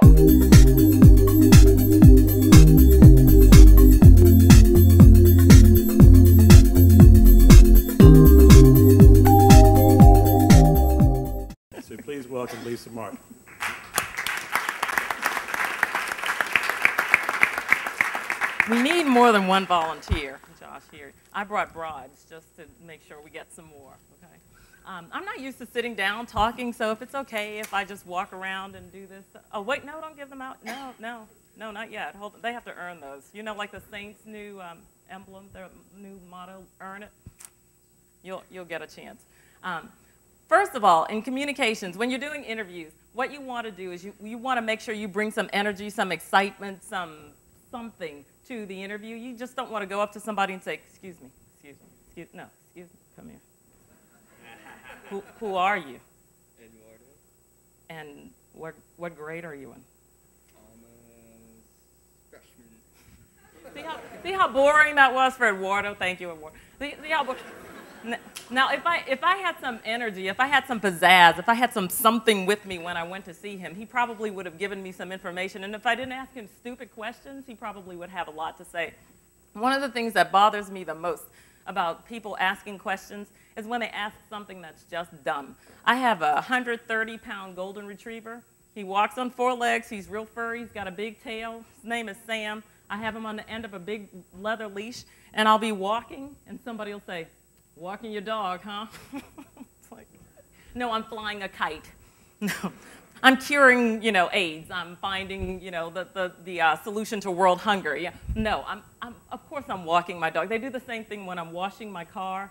So please welcome Lisa Martin. We need more than one volunteer, Josh, here. I brought broads just to make sure we get some more, okay? I'm not used to sitting down talking, so if it's okay if I just walk around and do this. Oh, wait, no, don't give them out. No, not yet. Hold on. They have to earn those. You know, like the Saints' new emblem, their new motto, earn it? You'll get a chance. First of all, in communications, when you're doing interviews, what you want to do is you want to make sure you bring some energy, some excitement, something to the interview. You just don't want to go up to somebody and say, excuse me, come here. Who are you? Eduardo. And what grade are you in? Freshman. See how boring that was for Eduardo? Thank you, Eduardo. See how boring. Now, if I had some energy, if I had some pizzazz, if I had something with me when I went to see him, he probably would have given me some information. And if I didn't ask him stupid questions, he probably would have a lot to say. One of the things that bothers me the most about people asking questions is when they ask something that's just dumb. I have a 130-pound golden retriever. He walks on 4 legs. He's real furry. He's got a big tail. His name is Sam. I have him on the end of a big leather leash, and I'll be walking, and somebody will say, "Walking your dog, huh?" It's like, no, I'm flying a kite. No, I'm curing, AIDS. I'm finding, the solution to world hunger. Yeah, no, of course I'm walking my dog. They do the same thing when I'm washing my car.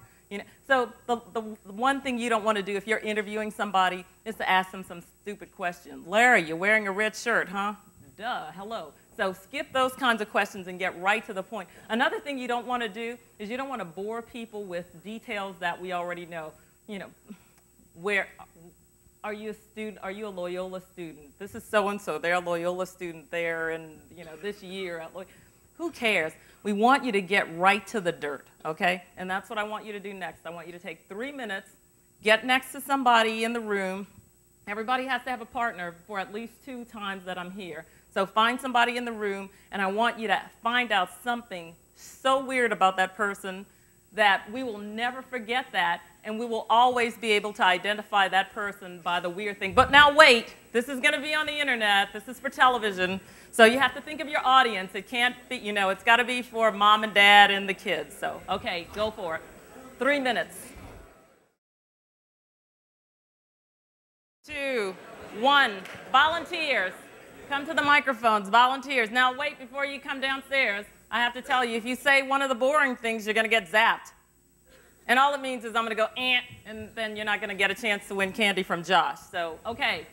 So the one thing you don't want to do if you're interviewing somebody is to ask them some stupid question. Larry, you're wearing a red shirt, huh? Duh, hello. So skip those kinds of questions and get right to the point. Another thing you don't want to do is you don't want to bore people with details that we already know. Where are you a student? Are you a Loyola student? This is so-and-so. They're a Loyola student there, and this year. Who cares? We want you to get right to the dirt, okay? And that's what I want you to do next. I want you to take 3 minutes, get next to somebody in the room. Everybody has to have a partner for at least 2 times that I'm here. So find somebody in the room, and I want you to find out something so weird about that person that we will never forget that, and we will always be able to identify that person by the weird thing. But now wait, this is going to be on the internet. This is for television. So you have to think of your audience. It can't be, it's got to be for mom and dad and the kids. So, okay, go for it. 3 minutes. 2, 1, volunteers. Come to the microphones, volunteers. Now wait, before you come downstairs, I have to tell you, if you say one of the boring things, you're going to get zapped. And all it means is I'm going to go, and then you're not going to get a chance to win candy from Josh. So, okay,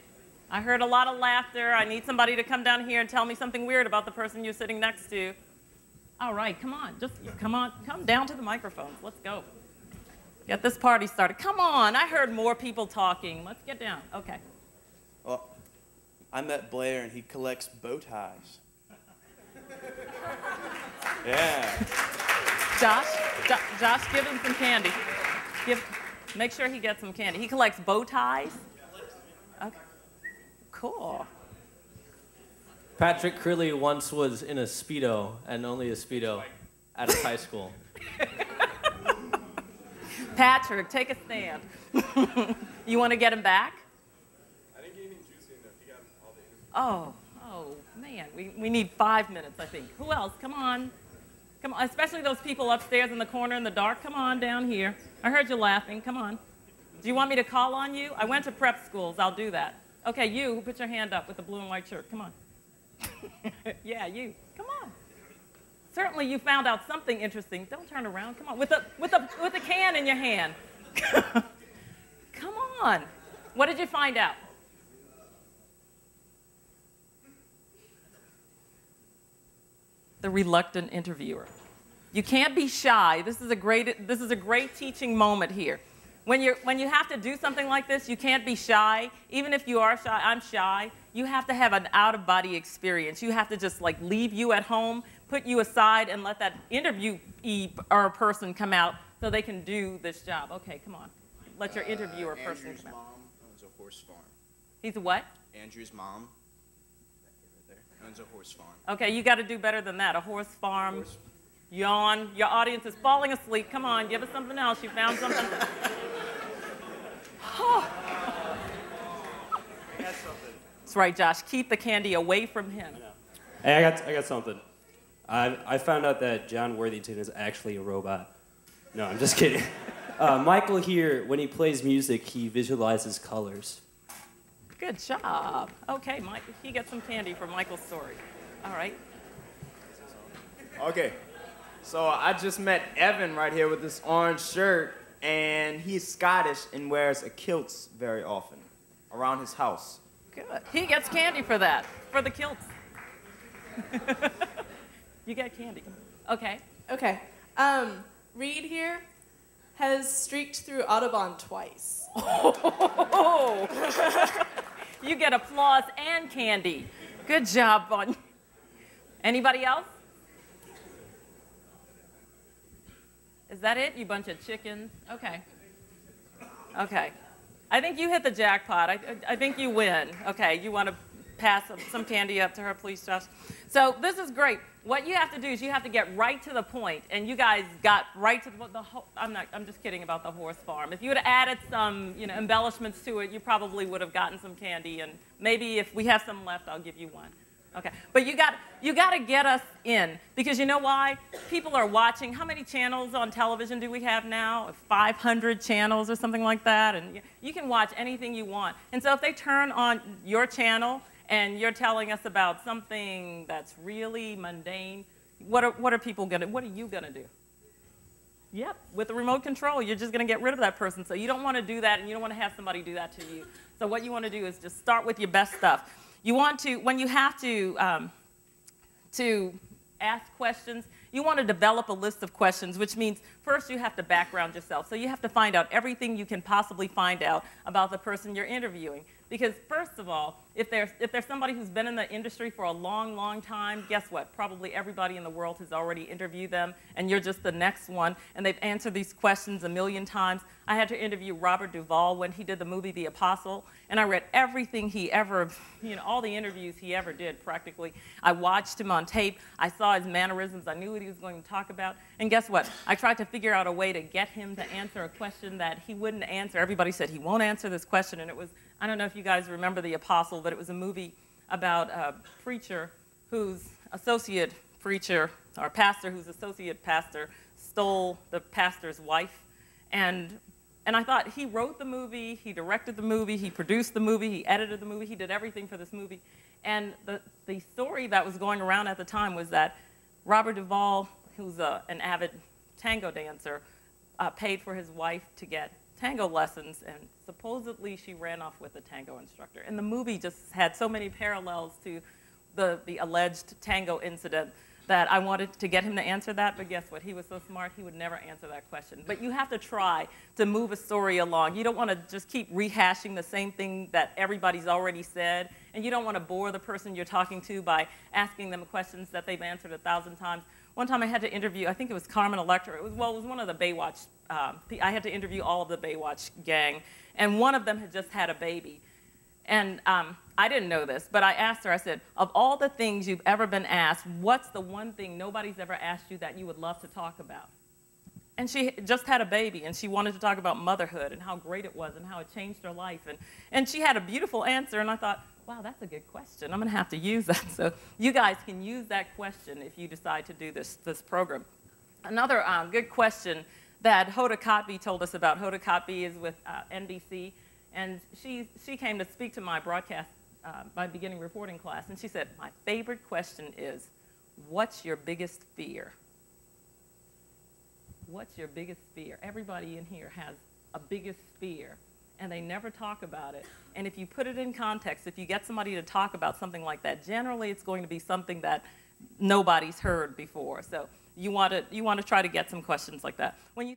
I heard a lot of laughter. I need somebody to come down here and tell me something weird about the person you're sitting next to. All right, come on, come down to the microphones. Let's go. Get this party started. Come on, I heard more people talking. Let's get down. Okay. Well, I met Blair, and he collects bow ties. Yeah. Josh, give him some candy. Make sure he gets some candy. He collects bow ties? Okay. Cool. Patrick Crilly once was in a Speedo, and only a Speedo, at his high school. Patrick, take a stand. You want to get him back? I didn't get anything juicy enough. He got all the Oh, man. We need 5 minutes, I think. Who else? Come on. Come on, especially those people upstairs in the corner in the dark. Come on down here. I heard you laughing. Come on. Do you want me to call on you? I went to prep schools. I'll do that. Okay, you who put your hand up with the blue and white shirt. Come on. Yeah, you. Come on. Certainly you found out something interesting. Don't turn around. Come on. With a can in your hand. Come on. What did you find out? The reluctant interviewer. You can't be shy. This is a great teaching moment here. When you have to do something like this, you can't be shy. Even if you are shy, I'm shy. You have to have an out-of-body experience. You have to just leave you at home, put you aside, and let that interviewee or person come out so they can do this job. Okay, come on. Let your interviewer person come out. Andrew's mom owns a horse farm. He's a what? Andrew's mom there. Owns a horse farm. Okay, you got to do better than that. A horse farm. Yawn. Your audience is falling asleep. Come on, give us something else. You found something. Oh. I got something. That's right, Josh. Keep the candy away from him. Hey, I got something. I found out that John Worthington is actually a robot. No, I'm just kidding. Michael here, when he plays music, he visualizes colors. Good job. Okay, Mike, he gets some candy for Michael's story. All right. Okay, so I just met Evan right here with this orange shirt, and he's Scottish and wears a kilt very often around his house. Good. He gets candy for that, for the kilts. You get candy. Okay. Okay. Reed here has streaked through Audubon twice. Oh. You get applause and candy. Good job, Bun. Anybody else? Is that it? You bunch of chickens? Okay. Okay. I think you hit the jackpot. I think you win. Okay, you want to pass some candy up to her, please, Josh? So this is great. What you have to do is you have to get right to the point, and you guys got right to the whole. I'm just kidding about the horse farm. If you had added some, embellishments to it, you probably would have gotten some candy, and maybe if we have some left, I'll give you one. Okay, but you got to get us in, because you know why? People are watching. How many channels on television do we have now? 500 channels or something like that, and you can watch anything you want. And so if they turn on your channel and you're telling us about something that's really mundane, what are people gonna? What are you gonna do? Yep, with the remote control, you're just gonna get rid of that person. So you don't want to do that, and you don't want to have somebody do that to you. So what you want to do is just start with your best stuff. You want to, when you have to ask questions, you want to develop a list of questions, which means first you have to background yourself. So you have to find out everything you can possibly find out about the person you're interviewing. Because first of all, if there's somebody who's been in the industry for a long, long time, guess what? Probably everybody in the world has already interviewed them, and you're just the next one, and they've answered these questions a million times. I had to interview Robert Duvall when he did the movie The Apostle, and I read everything he ever, all the interviews he ever did practically. I watched him on tape. I saw his mannerisms. I knew what he was going to talk about. And guess what? I tried to figure out a way to get him to answer a question that he wouldn't answer. Everybody said he won't answer this question, and it was, I don't know if you guys remember The Apostle, but it was a movie about a preacher whose associate preacher, or pastor whose associate pastor stole the pastor's wife. And I thought, he wrote the movie, he directed the movie, he produced the movie, he edited the movie, he did everything for this movie. And the story that was going around at the time was that Robert Duvall, who's an avid tango dancer, paid for his wife to get tango lessons, and supposedly she ran off with a tango instructor. And the movie just had so many parallels to the alleged tango incident that I wanted to get him to answer that, but guess what? He was so smart, he would never answer that question. But you have to try to move a story along. You don't want to just keep rehashing the same thing that everybody's already said, and you don't want to bore the person you're talking to by asking them questions that they've answered 1,000 times. One time I had to interview, I think it was Carmen Electra. It was one of the Baywatch, I had to interview all of the Baywatch gang, and one of them had just had a baby. And I didn't know this, but I asked her, I said, of all the things you've ever been asked, what's the one thing nobody's ever asked you that you would love to talk about? And she just had a baby, and she wanted to talk about motherhood and how great it was and how it changed her life. And she had a beautiful answer, and I thought, wow, that's a good question. I'm going to have to use that. So you guys can use that question if you decide to do this program. Another good question that Hoda Kotb told us about. Hoda Kotb is with NBC. And she came to speak to my broadcast, my beginning reporting class, and she said, my favorite question is, what's your biggest fear? What's your biggest fear? Everybody in here has a biggest fear, and they never talk about it. And if you put it in context, if you get somebody to talk about something like that, generally it's going to be something that nobody's heard before. So you want to try to get some questions like that. When you